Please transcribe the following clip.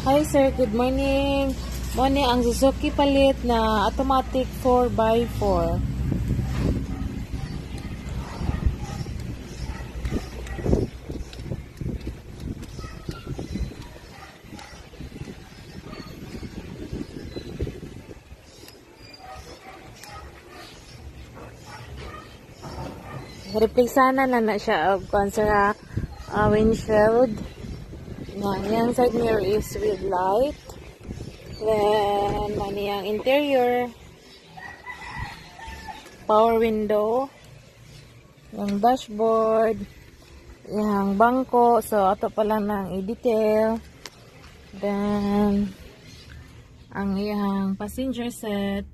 Hi sir, good morning. Morning ang Suzuki palit na automatic 4x4. Replace na siya of concert windshield. Yang side mirror is with light. Then, yang interior, power window, yung dashboard, yung bangko. So, ato pa lang ng i-detail. Then, ang yung passenger set.